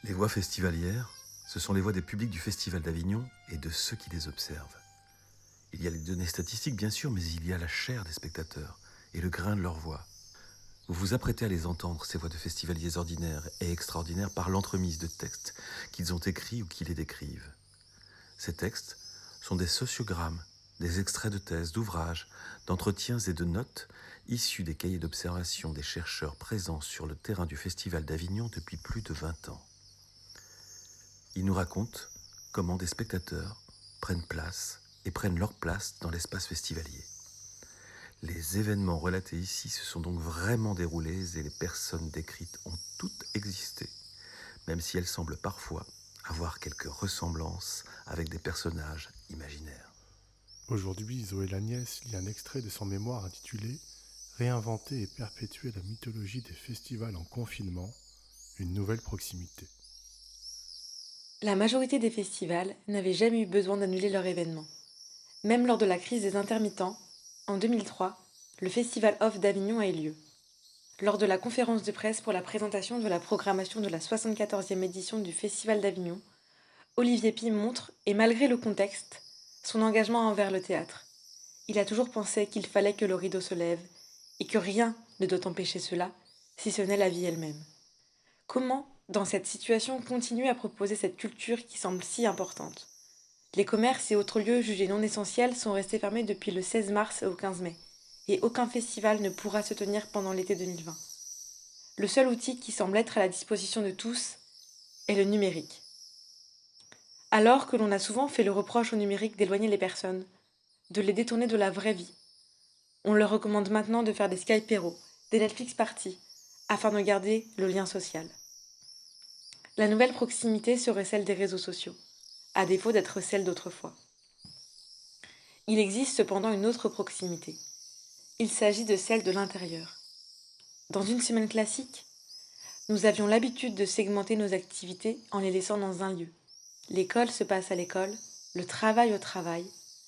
Les voix festivalières, ce sont les voix des publics du Festival d'Avignon et de ceux qui les observent. Il y a les données statistiques bien sûr, mais il y a la chair des spectateurs et le grain de leur voix. Vous vous apprêtez à les entendre, ces voix de festivaliers ordinaires et extraordinaires, par l'entremise de textes qu'ils ont écrits ou qui les décrivent. Ces textes sont des sociogrammes, des extraits de thèses, d'ouvrages, d'entretiens et de notes issus des cahiers d'observation des chercheurs présents sur le terrain du Festival d'Avignon depuis plus de 20 ans. Ils nous racontent comment des spectateurs prennent place et prennent leur place dans l'espace festivalier. Les événements relatés ici se sont donc vraiment déroulés et les personnes décrites ont toutes existé, même si elles semblent parfois avoir quelques ressemblances avec des personnages imaginaires. Aujourd'hui, Zoé Lagnès lit un extrait de son mémoire intitulé Réinventer et perpétuer la mythologie des festivals en confinement, une nouvelle proximité. La majorité des festivals n'avaient jamais eu besoin d'annuler leur événement. Même lors de la crise des intermittents, en 2003, le Festival Off d'Avignon a eu lieu. Lors de la conférence de presse pour la présentation de la programmation de la 74e édition du Festival d'Avignon, Olivier Py montre, et malgré le contexte, son engagement envers le théâtre. Il a toujours pensé qu'il fallait que le rideau se lève, et que rien ne doit empêcher cela, si ce n'est la vie elle-même. Comment, dans cette situation, continuer à proposer cette culture qui semble si importante ? Les commerces et autres lieux jugés non essentiels sont restés fermés depuis le 16 mars au 15 mai, et aucun festival ne pourra se tenir pendant l'été 2020. Le seul outil qui semble être à la disposition de tous est le numérique. Alors que l'on a souvent fait le reproche au numérique d'éloigner les personnes, de les détourner de la vraie vie, on leur recommande maintenant de faire des Skyperos, des Netflix parties, afin de garder le lien social. La nouvelle proximité serait celle des réseaux sociaux, à défaut d'être celle d'autrefois. Il existe cependant une autre proximité. Il s'agit de celle de l'intérieur. Dans une semaine classique, nous avions l'habitude de segmenter nos activités en les laissant dans un lieu. L'école se passe à l'école, le travail au travail,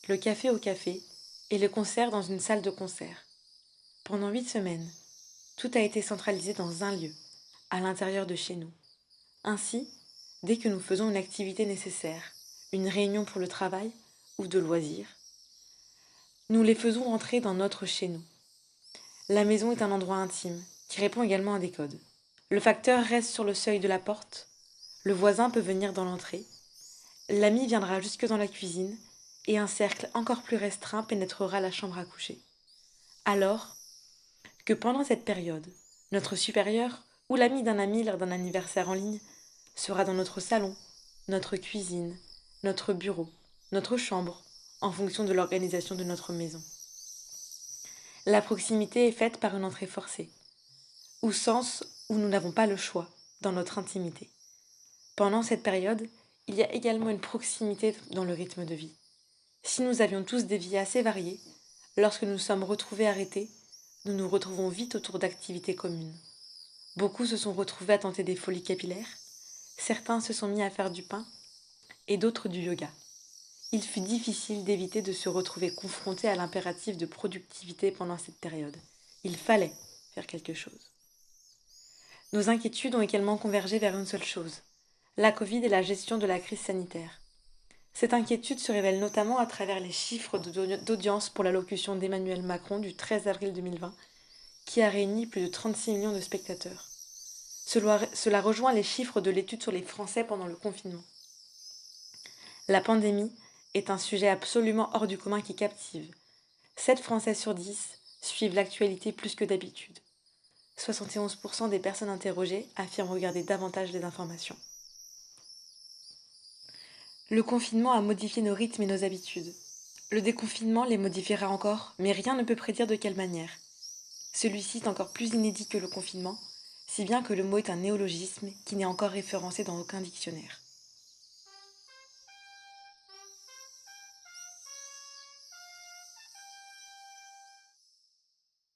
le café au café et le concert dans une salle de concert. Pendant 8 semaines, tout a été centralisé dans un lieu, à l'intérieur de chez nous. Ainsi, dès que nous faisons une activité nécessaire, une réunion pour le travail ou de loisirs, nous les faisons entrer dans notre chez nous. La maison est un endroit intime, qui répond également à des codes. Le facteur reste sur le seuil de la porte, le voisin peut venir dans l'entrée, l'ami viendra jusque dans la cuisine, et un cercle encore plus restreint pénétrera la chambre à coucher. Alors que pendant cette période, notre supérieur ou l'ami d'un ami lors d'un anniversaire en ligne sera dans notre salon, notre cuisine, notre bureau, notre chambre, en fonction de l'organisation de notre maison. La proximité est faite par une entrée forcée, ou sens où nous n'avons pas le choix, dans notre intimité. Pendant cette période, il y a également une proximité dans le rythme de vie. Si nous avions tous des vies assez variées, lorsque nous sommes retrouvés arrêtés, nous nous retrouvons vite autour d'activités communes. Beaucoup se sont retrouvés à tenter des folies capillaires, certains se sont mis à faire du pain, et d'autres du yoga. Il fut difficile d'éviter de se retrouver confrontés à l'impératif de productivité pendant cette période. Il fallait faire quelque chose. Nos inquiétudes ont également convergé vers une seule chose, la Covid et la gestion de la crise sanitaire. Cette inquiétude se révèle notamment à travers les chiffres d'audience pour l'allocution d'Emmanuel Macron du 13 avril 2020, qui a réuni plus de 36 millions de spectateurs. Cela rejoint les chiffres de l'étude sur les Français pendant le confinement. La pandémie est un sujet absolument hors du commun qui captive. 7 Français sur 10 suivent l'actualité plus que d'habitude. 71% des personnes interrogées affirment regarder davantage les informations. Le confinement a modifié nos rythmes et nos habitudes. Le déconfinement les modifiera encore, mais rien ne peut prédire de quelle manière. Celui-ci est encore plus inédit que le confinement, si bien que le mot est un néologisme qui n'est encore référencé dans aucun dictionnaire.